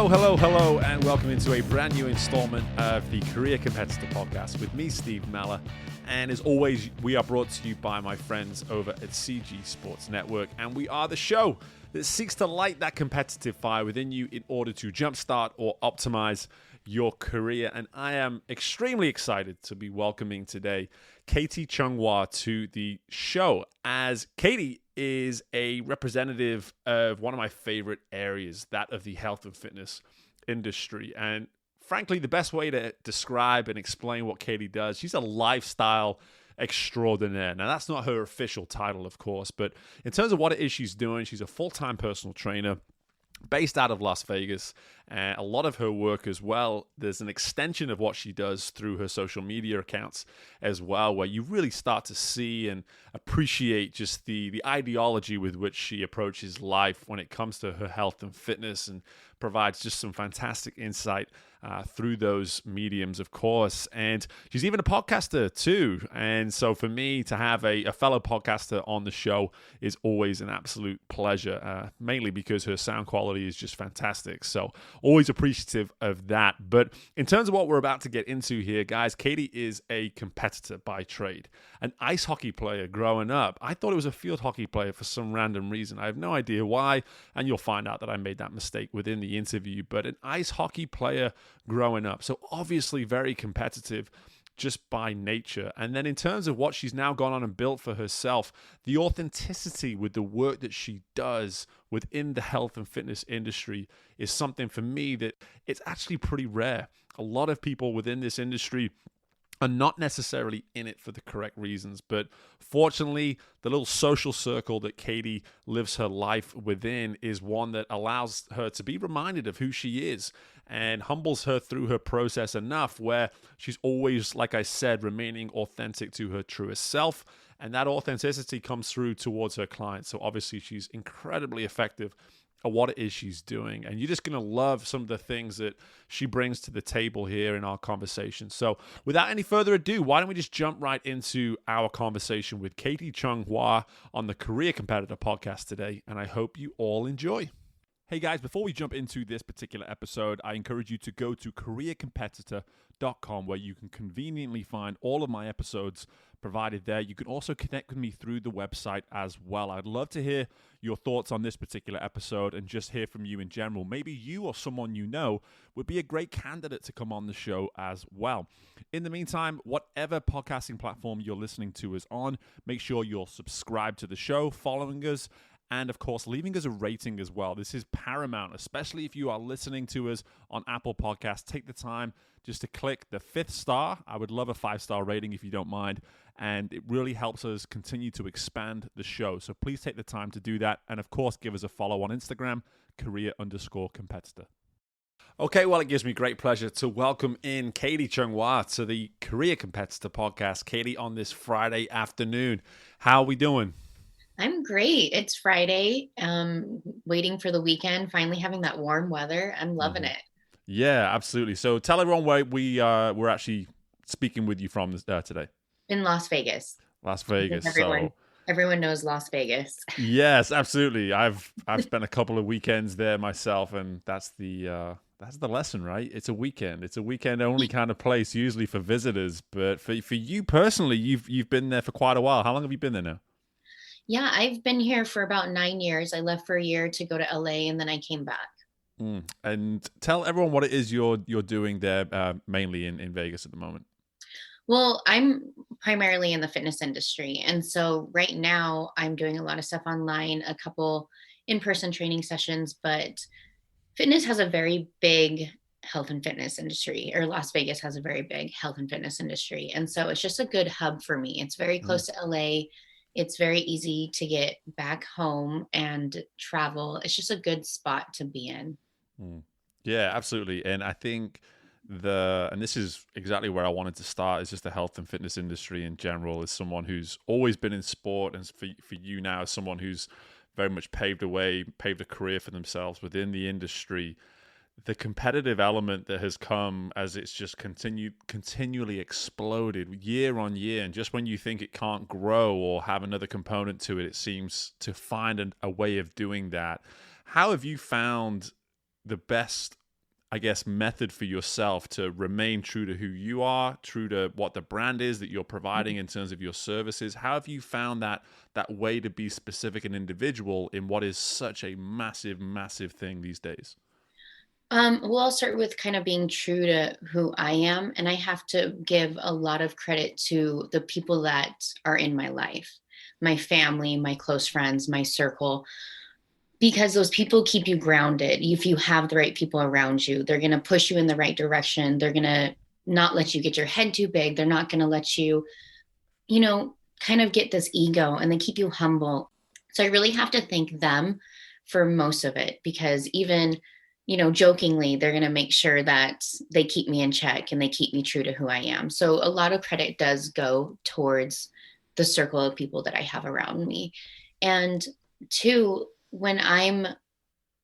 Hello, and welcome into a brand new installment of the Career Competitor Podcast with me, Steve Malla. And as always, we are brought to you by my friends over at CG Sports Network, and we are the show that seeks to light that competitive fire within you in order to jumpstart or optimize your career. And I am extremely excited to be welcoming today Chung Hua to the show, as Katie is a representative of one of my favorite areas, that of the health and fitness industry. And frankly, the best way to describe and explain what Katie does, she's a lifestyle extraordinaire. Now, that's not her official title, of course, but in terms of what it is she's doing, she's a full-time personal trainer based out of Las Vegas, and a lot of her work as well, there's an extension of what she does through her social media accounts as well, where you really start to see and appreciate just the ideology with which she approaches life when it comes to her health and fitness, and provides just some fantastic insight through those mediums, of course. And she's even a podcaster too. And so for me to have a fellow podcaster on the show is always an absolute pleasure, mainly because her sound quality is just fantastic. So always appreciative of that. But in terms of what we're about to get into here, guys, Katie is a competitor by trade, an ice hockey player growing up. I thought it was a field hockey player for some random reason. I have no idea why, and you'll find out that I made that mistake within the interview, but an ice hockey player growing up. So obviously very competitive just by nature. And then in terms of what she's now gone on and built for herself, the authenticity with the work that she does within the health and fitness industry is something for me that it's actually pretty rare. A lot of people within this industry are not necessarily in it for the correct reasons, but fortunately, the little social circle that Katie lives her life within is one that allows her to be reminded of who she is and humbles her through her process enough where she's always, like I said, remaining authentic to her truest self, and that authenticity comes through towards her clients. So obviously, she's incredibly effective at what it is she's doing, and you're just going to love some of the things that she brings to the table here in our conversation. So without any further ado, why don't we just jump right into our conversation with Chung Hua on the Career Competitor Podcast today, and I hope you all enjoy. Hey guys, before we jump into this particular episode, I encourage you to go to careercompetitor.com, where you can conveniently find all of my episodes provided there. You can also connect with me through the website as well. I'd love to hear your thoughts on this particular episode and just hear from you in general. Maybe you or someone you know would be a great candidate to come on the show as well. In the meantime, whatever podcasting platform you're listening to is on, make sure you're subscribed to the show, following us, and of course, leaving us a rating as well. This is paramount, especially if you are listening to us on Apple Podcasts. Take the time just to click the 5th star. I would love a 5-star rating if you don't mind. And it really helps us continue to expand the show. So please take the time to do that. And of course, give us a follow on Instagram, career_competitor. Okay, well, it gives me great pleasure to welcome in Chung Hua to the Career Competitor Podcast. Katie, on this Friday afternoon, how are we doing? I'm great. It's Friday. Waiting for the weekend, finally having that warm weather. I'm loving it. Yeah, absolutely. So tell everyone where we're actually speaking with you from today. In Las Vegas. Las Vegas. Everyone knows Las Vegas. Yes, absolutely. I've spent a couple of weekends there myself, and that's the lesson, right? It's a weekend. It's a weekend only kind of place, usually for visitors. But for you personally, you've been there for quite a while. How long have you been there now? Yeah, I've been here for about 9 years. I left for a year to go to LA, and then I came back. And tell everyone what it is you're doing there, mainly in Vegas at the moment. Well, I'm primarily in the fitness industry. And so right now I'm doing a lot of stuff online, a couple in-person training sessions, but fitness has a very big health and fitness industry, or Las Vegas has a very big health and fitness industry. And so it's just a good hub for me. It's very close to LA. It's very easy to get back home and travel. It's just a good spot to be in. Yeah, absolutely. And I think and this is exactly where I wanted to start, is just the health and fitness industry in general, as someone who's always been in sport, and for you now as someone who's very much paved a career for themselves within the industry. The competitive element that has come as it's just continually exploded year on year, and just when you think it can't grow or have another component to it, it seems to find a way of doing that. How have you found the best I guess, method for yourself to remain true to who you are, true to what the brand is that you're providing in terms of your services? How have you found that way to be specific and individual in what is such a massive, massive thing these days? Well, I'll start with kind of being true to who I am. And I have to give a lot of credit to the people that are in my life, my family, my close friends, my circle, because those people keep you grounded. If you have the right people around you, they're going to push you in the right direction. They're going to not let you get your head too big. They're not going to let you, kind of get this ego, and they keep you humble. So I really have to thank them for most of it, because even jokingly, they're going to make sure that they keep me in check and they keep me true to who I am. So a lot of credit does go towards the circle of people that I have around me. And two, when I'm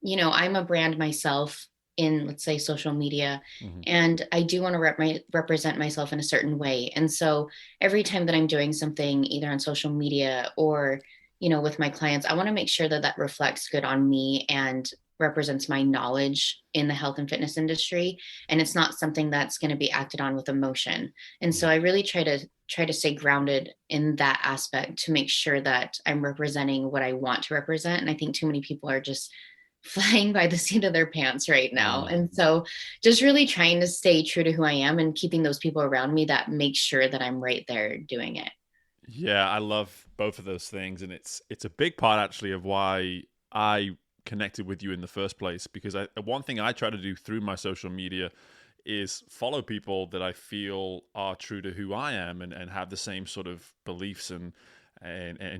a brand myself in, let's say, social media, and I do want to represent myself in a certain way. And so every time that I'm doing something, either on social media or, with my clients, I want to make sure that that reflects good on me and represents my knowledge in the health and fitness industry, and it's not something that's going to be acted on with emotion. And so I really try to stay grounded in that aspect to make sure that I'm representing what I want to represent. And I think too many people are just flying by the seat of their pants right now. And so just really trying to stay true to who I am and keeping those people around me that make sure that I'm right there doing it. Yeah, I love both of those things, and it's a big part actually of why I connected with you in the first place, because one thing I try to do through my social media is follow people that I feel are true to who I am and have the same sort of beliefs and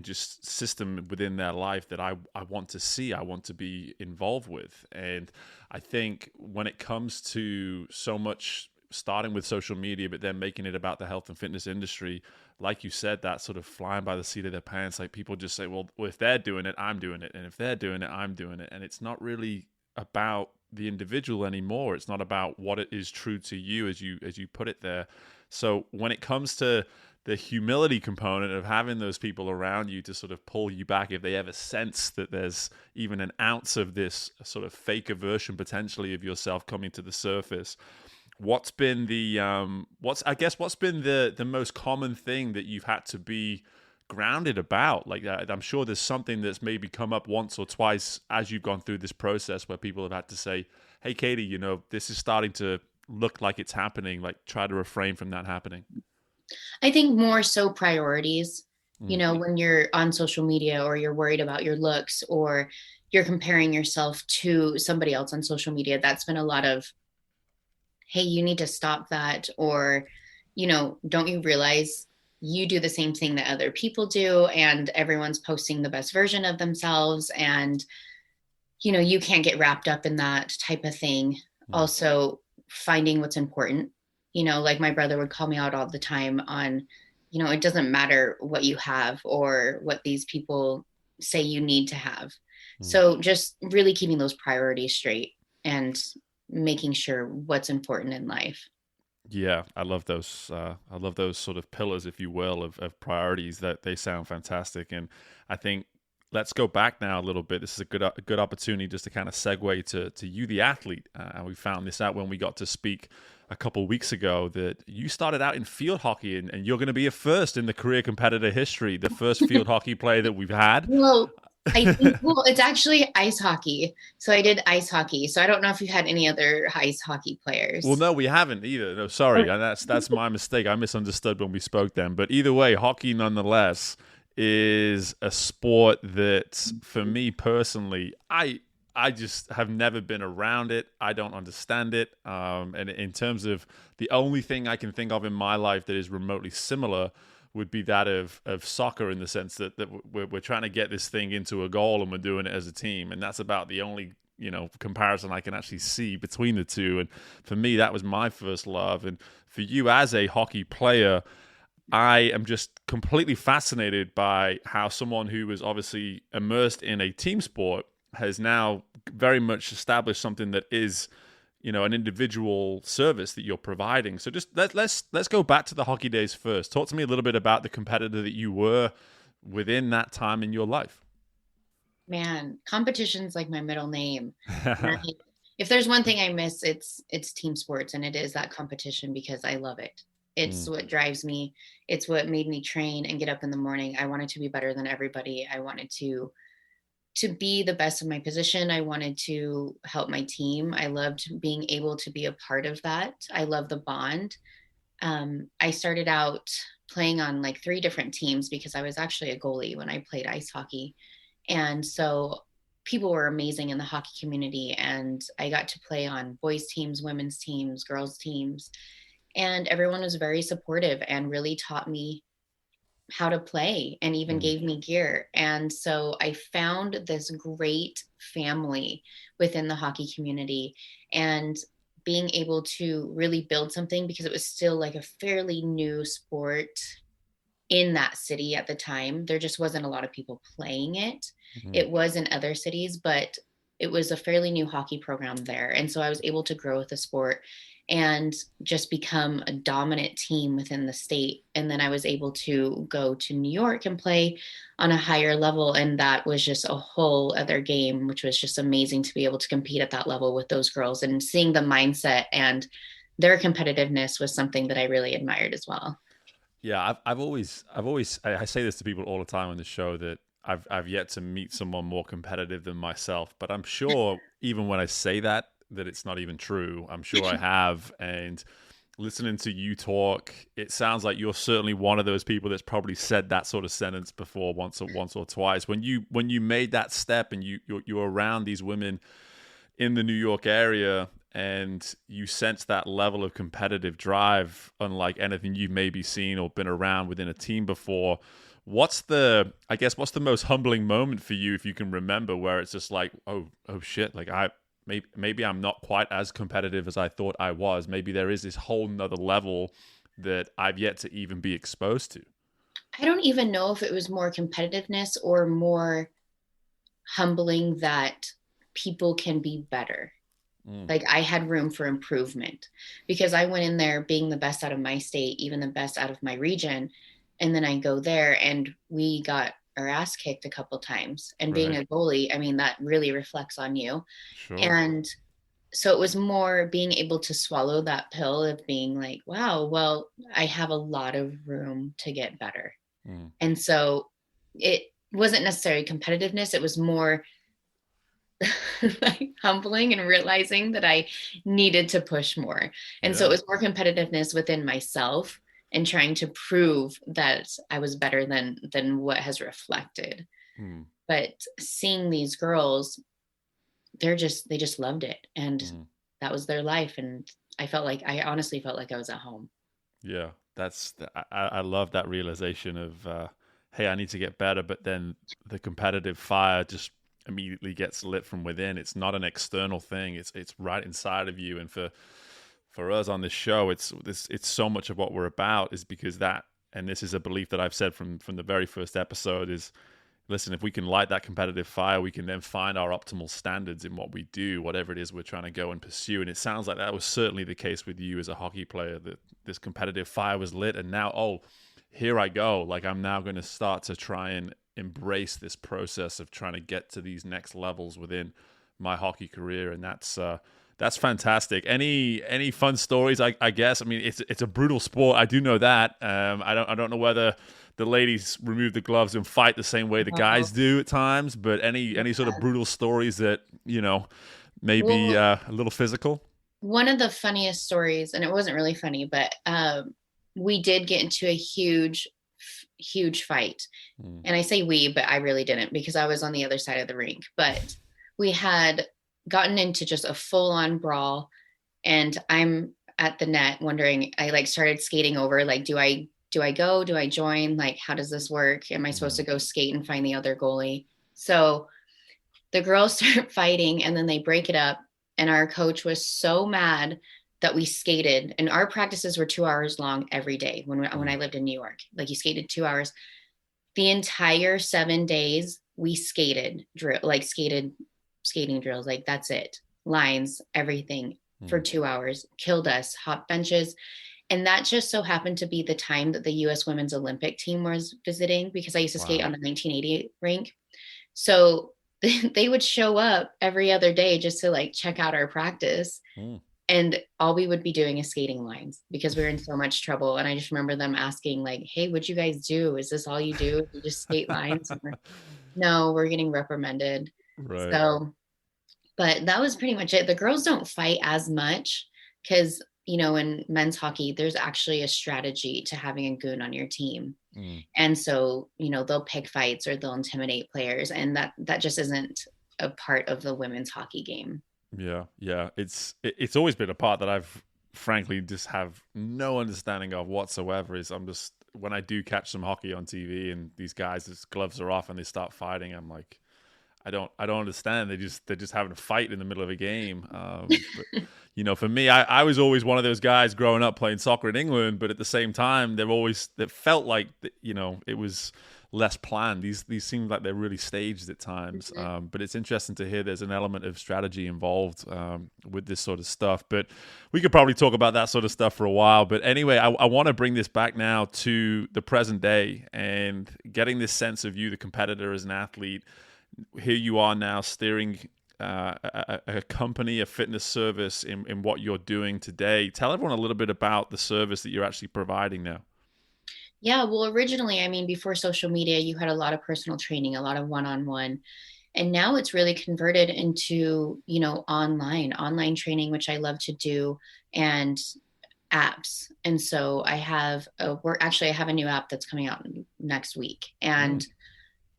just system within their life that I want to see, I want to be involved with. And I think when it comes to so much starting with social media, but then making it about the health and fitness industry, like you said, that sort of flying by the seat of their pants, like people just say, well, if they're doing it, I'm doing it. And if they're doing it, I'm doing it. And it's not really about the individual anymore. It's not about what it is true to you as you put it there. So when it comes to the humility component of having those people around you to sort of pull you back, if they ever sense that there's even an ounce of this sort of faker version potentially of yourself coming to the surface, what's been the most common thing that you've had to be grounded about? Like, I'm sure there's something that's maybe come up once or twice as you've gone through this process where people have had to say, hey, Katie, this is starting to look like it's happening. Like, try to refrain from that happening. I think more so priorities, when you're on social media or you're worried about your looks or you're comparing yourself to somebody else on social media. That's been a lot of, hey, you need to stop that. Or, don't you realize you do the same thing that other people do, and everyone's posting the best version of themselves. And, you can't get wrapped up in that type of thing. Also finding what's important, like my brother would call me out all the time on, it doesn't matter what you have or what these people say you need to have. So just really keeping those priorities straight and making sure what's important in life. Yeah, I love those. I love those sort of pillars, if you will, of priorities. That they sound fantastic, and I think let's go back now a little bit. This is a good opportunity just to kind of segue to you, the athlete. And we found this out when we got to speak a couple weeks ago that you started out in field hockey, and you're going to be a first in the career competitor history, the first field hockey player that we've had. Well, I think, it's actually ice hockey. So I did ice hockey. So I don't know if you had any other ice hockey players. Well, no, we haven't either. No, sorry. That's my mistake. I misunderstood when we spoke then. But either way, hockey nonetheless is a sport that, for me personally, I just have never been around it. I don't understand it. And in terms of the only thing I can think of in my life that is remotely similar would be that of soccer, in the sense that we're trying to get this thing into a goal and we're doing it as a team. And that's about the only, comparison I can actually see between the two. And for me, that was my first love. And for you as a hockey player, I am just completely fascinated by how someone who was obviously immersed in a team sport has now very much established something that is, an individual service that you're providing. So just let's go back to the hockey days first. Talk to me a little bit about the competitor that you were within that time in your life. Man, competition's like my middle name. Right? if there's one thing I miss, it's team sports, and it is that competition because I love it. It's Mm, what drives me. It's what made me train and get up in the morning. I wanted to be better than everybody. I wanted to be the best of my position. I wanted to help my team. I loved being able to be a part of that. I love the bond. I started out playing on like three different teams because I was actually a goalie when I played ice hockey. And so people were amazing in the hockey community. And I got to play on boys' teams, women's teams, girls' teams. And everyone was very supportive and really taught me how to play and even mm, gave me gear. And so I found this great family within the hockey community and being able to really build something because it was still like a fairly new sport in that city at the time. There just wasn't a lot of people playing it. mm. It was in other cities, but it was a fairly new hockey program there. And so I was able to grow with the sport and just become a dominant team within the state. And then I was able to go to New York and play on a higher level. And that was just a whole other game, which was just amazing to be able to compete at that level with those girls and seeing the mindset and their competitiveness was something that I really admired as well. Yeah, I say this to people all the time on the show that I've yet to meet someone more competitive than myself. But I'm sure even when I say that, that it's not even true. I'm sure I have. And listening to you talk, it sounds like you're certainly one of those people that's probably said that sort of sentence before once or twice. When you made that step and you're around these women in the New York area and you sense that level of competitive drive unlike anything you've maybe seen or been around within a team before, what's the most humbling moment for you if you can remember where it's just like, oh shit, like maybe I'm not quite as competitive as I thought I was. Maybe there is this whole nother level that I've yet to even be exposed to. I don't even know if it was more competitiveness or more humbling that people can be better. Mm, Like I had room for improvement because I went in there being the best out of my state, even the best out of my region. And then I go there and we got our ass kicked a couple times. And being right. a goalie, I mean, that really reflects on you. Sure. And so it was more being able to swallow that pill of being like, wow, well, I have a lot of room to get better. Mm, And so it wasn't necessarily competitiveness, it was more like humbling and realizing that I needed to push more. And so it yeah. was more competitiveness within myself and trying to prove that I was better than what has reflected. Mm, But seeing these girls, they just loved it and mm. that was their life and I honestly felt like I was at home. Yeah, I love that realization of hey, I need to get better, but then the competitive fire just immediately gets lit from within. It's not an external thing. It's right inside of you. And for us on this show, it's so much of what we're about is because that, and this is a belief that I've said from the very first episode is, listen, if we can light that competitive fire, we can then find our optimal standards in what we do, whatever it is we're trying to go and pursue. And it sounds like that was certainly the case with you as a hockey player, that this competitive fire was lit. And now, oh, here I go. Like I'm now going to start to try and embrace this process of trying to get to these next levels within my hockey career. And that's fantastic. Any fun stories? I guess. I mean, it's a brutal sport. I do know that. I don't know whether the ladies remove the gloves and fight the same way the Oh, guys do at times. But any sort of yeah. brutal stories that maybe Well, a little physical? one of the funniest stories, and it wasn't really funny, but we did get into a huge fight. Mm, And I say we, but I really didn't because I was on the other side of the rink. But we had gotten into just a full on brawl. And I'm at the net wondering, I like started skating over, like, do I go? Do I join? Like, how does this work? Am I supposed to mm, go skate and find the other goalie? So the girls start fighting and then they break it up. And our coach was so mad that we skated. And our practices were 2 hours long every day when mm. I lived in New York. Like you skated 2 hours. The entire 7 days we skated, skating drills. Like that's it. Lines, everything for Mm. 2 hours, killed us, hop benches. And that just so happened to be the time that the US Women's Olympic team was visiting because I used to skate on Wow. the 1980 rink. So they would show up every other day just to like check out our practice. Mm. And all we would be doing is skating lines because we were in so much trouble. And I just remember them asking, like, hey, what'd you guys do? Is this all you do? You just skate lines? And no, we're getting reprimanded. Right. So, but that was pretty much it. The girls don't fight as much because, in men's hockey, there's actually a strategy to having a goon on your team. Mm. And so, they'll pick fights or they'll intimidate players. And that just isn't a part of the women's hockey game. Yeah, yeah. It's always been a part that I've frankly just have no understanding of whatsoever. Is I'm just when I do catch some hockey on TV and these guys' gloves are off and they start fighting, I'm like, I don't understand. They're just having a fight in the middle of a game. But for me, I was always one of those guys growing up playing soccer in England, but at the same time, it felt like it was less planned. These seem like they're really staged at times. But it's interesting to hear there's an element of strategy involved with this sort of stuff. But we could probably talk about that sort of stuff for a while. But anyway, I want to bring this back now to the present day and getting this sense of you, the competitor, as an athlete. Here you are now steering a company, a fitness service in what you're doing today. Tell everyone a little bit about the service that you're actually providing now. Yeah, well, originally, I mean, before social media, you had a lot of personal training, a lot of one-on-one. And now it's really converted into, online training, which I love to do, and apps. And so I have I have a new app that's coming out next week. And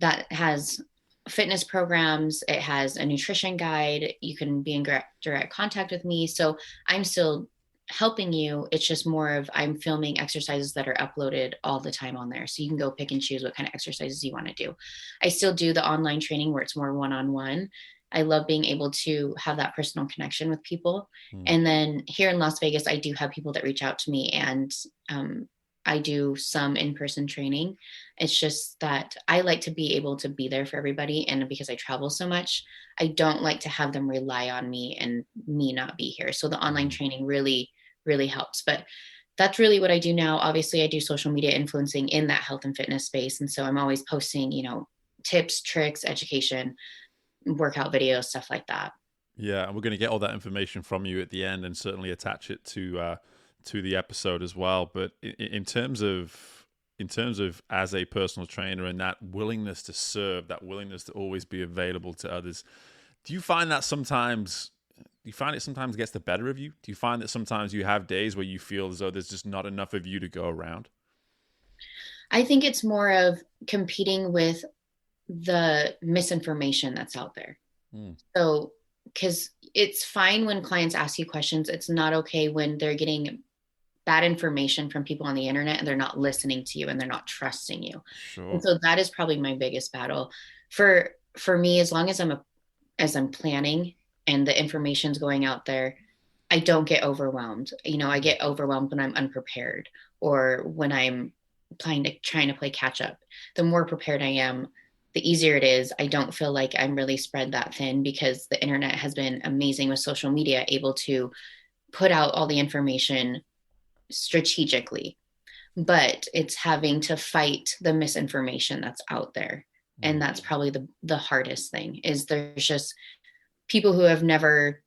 that has fitness programs. It has a nutrition guide. You can be in direct contact with me. So I'm still helping you. It's just more of I'm filming exercises that are uploaded all the time on there. So you can go pick and choose what kind of exercises you want to do. I still do the online training where it's more one-on-one. I love being able to have that personal connection with people. And then here in Las Vegas, I do have people that reach out to me, and I do some in-person training. It's just that I like to be able to be there for everybody. And because I travel so much, I don't like to have them rely on me and me not be here. So the online training really, really helps. But that's really what I do now. Obviously, I do social media influencing in that health and fitness space. And so I'm always posting, tips, tricks, education, workout videos, stuff like that. Yeah, and we're going to get all that information from you at the end, and certainly attach it to the episode as well. But in terms of as a personal trainer and that willingness to serve, that willingness to always be available to others, do you find it sometimes gets the better of you? Do you find that sometimes you have days where you feel as though there's just not enough of you to go around? I think it's more of competing with the misinformation that's out there. So, because it's fine when clients ask you questions, it's not okay when they're getting bad information from people on the internet and they're not listening to you and they're not trusting you. Sure. And so that is probably my biggest battle for me. As long as I'm planning and the information's going out there, I don't get overwhelmed. I get overwhelmed when I'm unprepared or when I'm trying to play catch up. The more prepared I am, the easier it is. I don't feel like I'm really spread that thin because the internet has been amazing with social media, able to put out all the information strategically, but it's having to fight the misinformation that's out there. And that's probably the hardest thing. Is there's just people who have never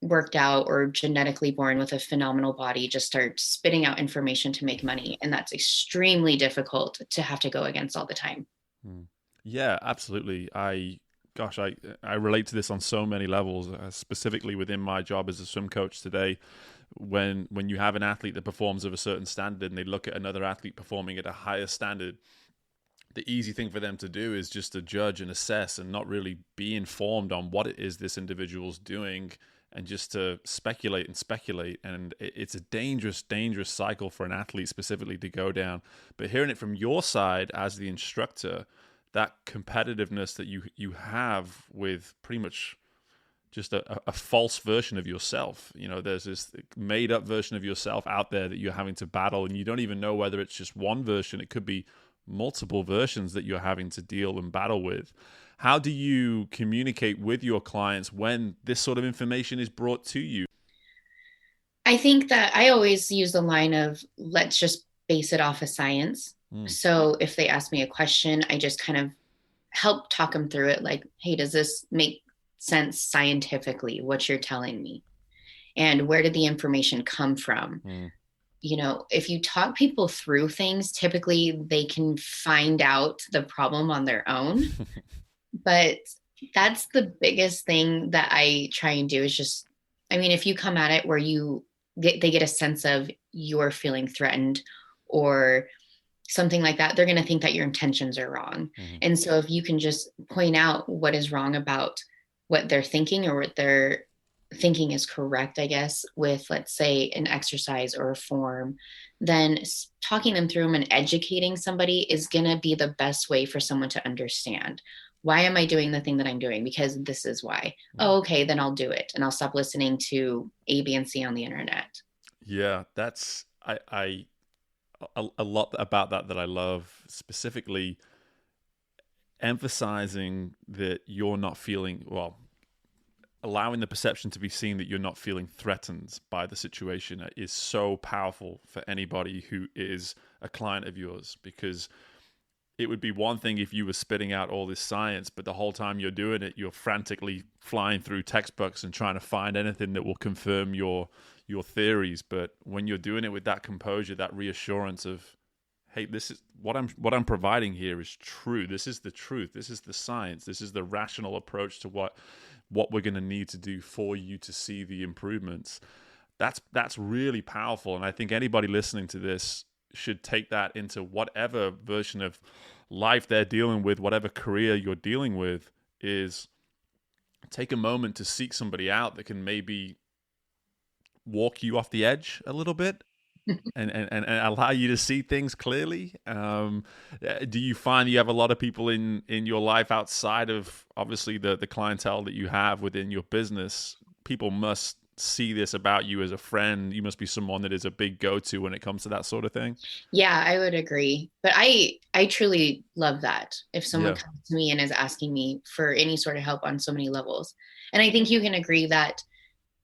worked out or genetically born with a phenomenal body just start spitting out information to make money, and that's extremely difficult to have to go against all the time. Yeah, absolutely. I relate to this on so many levels, specifically within my job as a swim coach today. When you have an athlete that performs of a certain standard and they look at another athlete performing at a higher standard, the easy thing for them to do is just to judge and assess and not really be informed on what it is this individual's doing, and just to speculate. And it's a dangerous cycle for an athlete specifically to go down. But hearing it from your side as the instructor, that competitiveness that you have with pretty much just a false version of yourself. There's this made up version of yourself out there that you're having to battle, and you don't even know whether it's just one version. It could be multiple versions that you're having to deal and battle with. How do you communicate with your clients when this sort of information is brought to you? I think that I always use the line of let's just base it off of science. So if they ask me a question, I just kind of help talk them through it. Like, hey, does this make sense scientifically, what you're telling me? And where did the information come from? Mm. If you talk people through things, typically they can find out the problem on their own. But that's the biggest thing that I try and do is just, I mean, if you come at it where they get a sense of you're feeling threatened or something like that, they're going to think that your intentions are wrong. Mhm. And so if you can just point out what is wrong about what they're thinking or what they're thinking is correct, I guess, with, let's say, an exercise or a form, then talking them through them and educating somebody is going to be the best way for someone to understand. Why am I doing the thing that I'm doing? Because this is why. Oh, okay, then I'll do it. And I'll stop listening to A, B, and C on the internet. Yeah, that's a lot about that I love, specifically emphasizing that you're not feeling, well, allowing the perception to be seen that you're not feeling threatened by the situation is so powerful for anybody who is a client of yours, because it would be one thing if you were spitting out all this science, but the whole time you're doing it, you're frantically flying through textbooks and trying to find anything that will confirm your theories. But when you're doing it with that composure, that reassurance of, hey, this is what I'm providing here is true. This is the truth. This is the science. This is the rational approach to what we're going to need to do for you to see the improvements. That's really powerful. And I think anybody listening to this should take that into whatever version of life they're dealing with, whatever career you're dealing with, is take a moment to seek somebody out that can maybe walk you off the edge a little bit and allow you to see things clearly. Do you find you have a lot of people in your life outside of obviously the clientele that you have within your business? People must see this about you as a friend. You must be someone that is a big go-to when it comes to that sort of thing. Yeah, I would agree. But I truly love that. If someone Yeah. comes to me and is asking me for any sort of help on so many levels. And I think you can agree that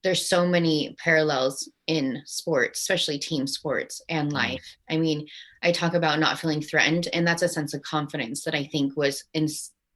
there's so many parallels in sports, especially team sports and Mm. life. I mean, I talk about not feeling threatened, and that's a sense of confidence that I think was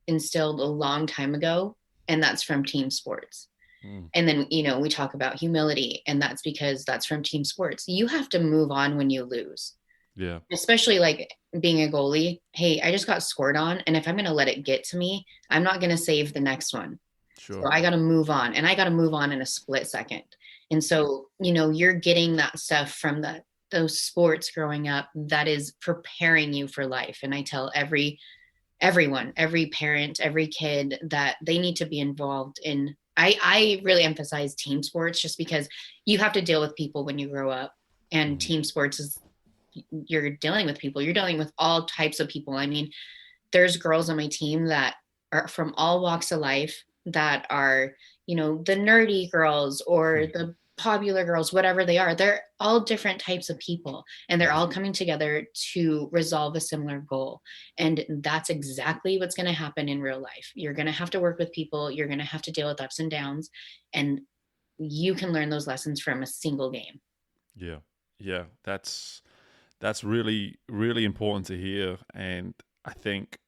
instilled a long time ago, and that's from team sports. Mm. And then, we talk about humility, and that's because that's from team sports. You have to move on when you lose, Yeah. especially like being a goalie. Hey, I just got scored on, and if I'm going to let it get to me, I'm not going to save the next one. So Sure. I got to move on, and I got to move on in a split second. And so, you're getting that stuff from those sports growing up that is preparing you for life. And I tell everyone, every parent, every kid that they need to be involved in. I really emphasize team sports just because you have to deal with people when you grow up, and Mm. team sports is you're dealing with people. You're dealing with all types of people. I mean, there's girls on my team that are from all walks of life that are, the nerdy girls or the popular girls, whatever they are. They're all different types of people, and they're all coming together to resolve a similar goal. And that's exactly what's going to happen in real life. You're going to have to work with people. You're going to have to deal with ups and downs, and you can learn those lessons from a single game. Yeah. Yeah. That's really, really important to hear. And I think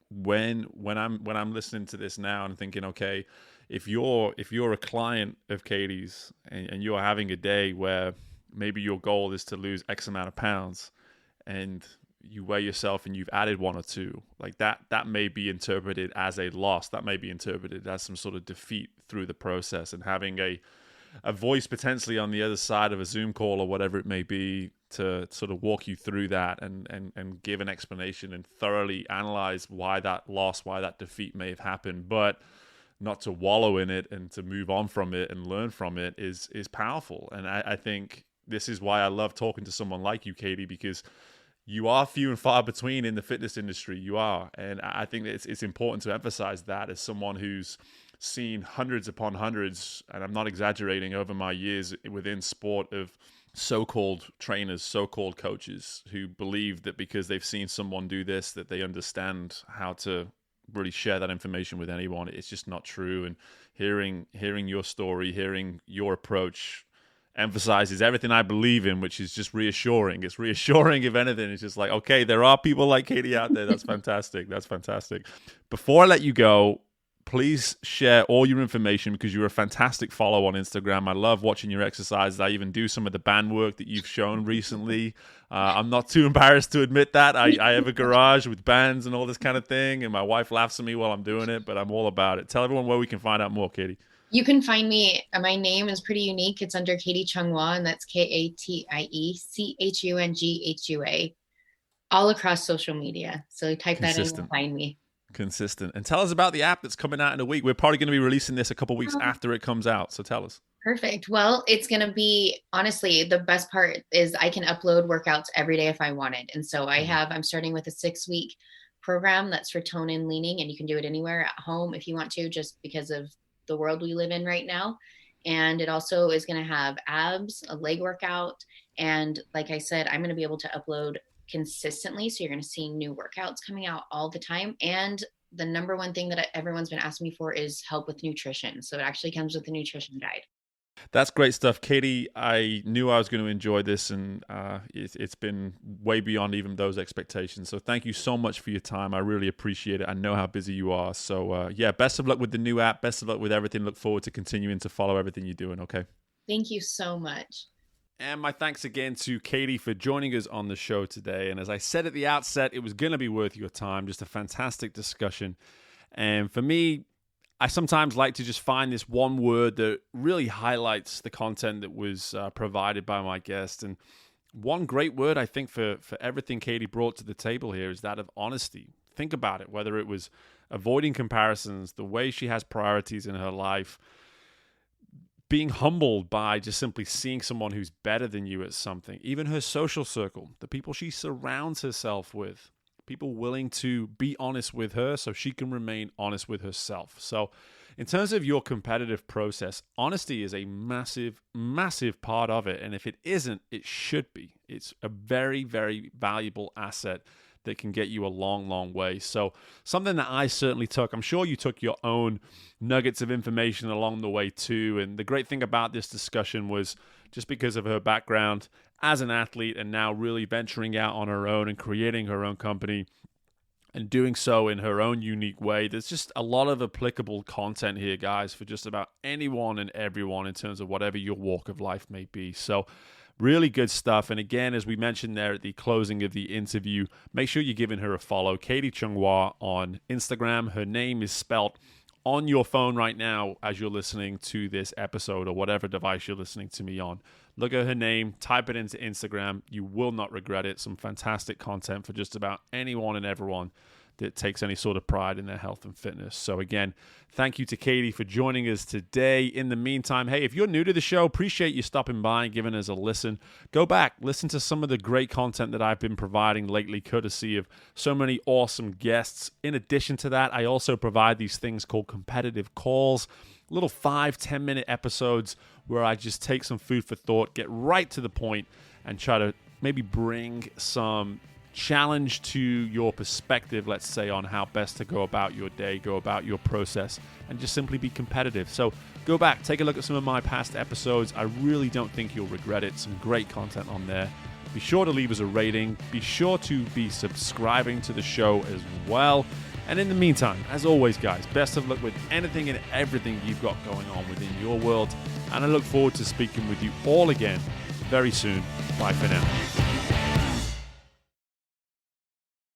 when I'm listening to this now and thinking, okay, if you're a client of Katie's and you're having a day where maybe your goal is to lose X amount of pounds, and you weigh yourself and you've added one or two, like that may be interpreted as a loss. That may be interpreted as some sort of defeat through the process. And having a voice potentially on the other side of a Zoom call or whatever it may be to sort of walk you through that and give an explanation and thoroughly analyze why that loss, why that defeat may have happened, but not to wallow in it and to move on from it and learn from it is powerful. And I think this is why I love talking to someone like you, Katie, because you are few and far between in the fitness industry. You are. And I think that it's important to emphasize that as someone who's seen hundreds upon hundreds, and I'm not exaggerating, over my years within sport, of so-called trainers, so-called coaches who believe that because they've seen someone do this, that they understand how to really share that information with anyone. It's just not true. And hearing your story, hearing your approach, emphasizes everything I believe in, which is just reassuring. It's reassuring, if anything. It's just like, okay, there are people like Katie out there. That's fantastic. That's fantastic. Before I let you go, please share all your information, because you're a fantastic follow on Instagram. I love watching your exercises. I even do some of the band work that you've shown recently. I'm not too embarrassed to admit that. I have a garage with bands and all this kind of thing, and my wife laughs at me while I'm doing it, but I'm all about it. Tell everyone where we can find out more, Katie. You can find me. My name is pretty unique. It's under Katie Chung Hua, and that's KATIECHUNGHUA, all across social media. So type that in and find me. Consistent. And tell us about the app that's coming out in a week. We're probably going to be releasing this a couple weeks after it comes out. So tell us. Perfect. Well, it's going to be, honestly, the best part is I can upload workouts every day if I wanted. And so I'm starting with a 6-week program that's for tone and leaning, and you can do it anywhere at home if you want to, just because of the world we live in right now. And it also is going to have abs, a leg workout. And like I said, I'm going to be able to upload consistently. So you're going to see new workouts coming out all the time. And the number one thing that everyone's been asking me for is help with nutrition. So it actually comes with a nutrition guide. That's great stuff, Katie. I knew I was going to enjoy this, and it's been way beyond even those expectations. So thank you so much for your time. I really appreciate it. I know how busy you are. So best of luck with the new app. Best of luck with everything. Look forward to continuing to follow everything you're doing. Okay. Thank you so much. And my thanks again to Katie for joining us on the show today. And as I said at the outset, it was going to be worth your time. Just a fantastic discussion. And for me, I sometimes like to just find this one word that really highlights the content that was provided by my guest. And one great word, I think, for everything Katie brought to the table here is that of honesty. Think about it, whether it was avoiding comparisons, the way she has priorities in her life, being humbled by just simply seeing someone who's better than you at something, even her social circle, the people she surrounds herself with, people willing to be honest with her so she can remain honest with herself. So in terms of your competitive process, honesty is a massive, massive part of it. And if it isn't, it should be. It's a very, very valuable asset that can get you a long, long way. So something that I certainly took, I'm sure you took your own nuggets of information along the way too. And the great thing about this discussion was just because of her background as an athlete and now really venturing out on her own and creating her own company and doing so in her own unique way, there's just a lot of applicable content here, guys, for just about anyone and everyone in terms of whatever your walk of life may be. So really good stuff. And again, as we mentioned there at the closing of the interview, make sure you're giving her a follow. Katie Chung Hua on Instagram. Her name is spelt on your phone right now as you're listening to this episode or whatever device you're listening to me on. Look at her name, type it into Instagram. You will not regret it. Some fantastic content for just about anyone and everyone that takes any sort of pride in their health and fitness. So again, thank you to Katie for joining us today. In the meantime, hey, if you're new to the show, appreciate you stopping by and giving us a listen. Go back, listen to some of the great content that I've been providing lately, courtesy of so many awesome guests. In addition to that, I also provide these things called competitive calls, little 5-10 minute episodes where I just take some food for thought, get right to the point, and try to maybe bring some challenge to your perspective, let's say, on how best to go about your day, go about your process, and just simply be competitive. So go back, take a look at some of my past episodes. I really don't think you'll regret it. Some great content on there. Be sure to leave us a rating. Be sure to be subscribing to the show as well. And in the meantime, as always, guys, best of luck with anything and everything you've got going on within your world. And I look forward to speaking with you all again very soon. Bye for now.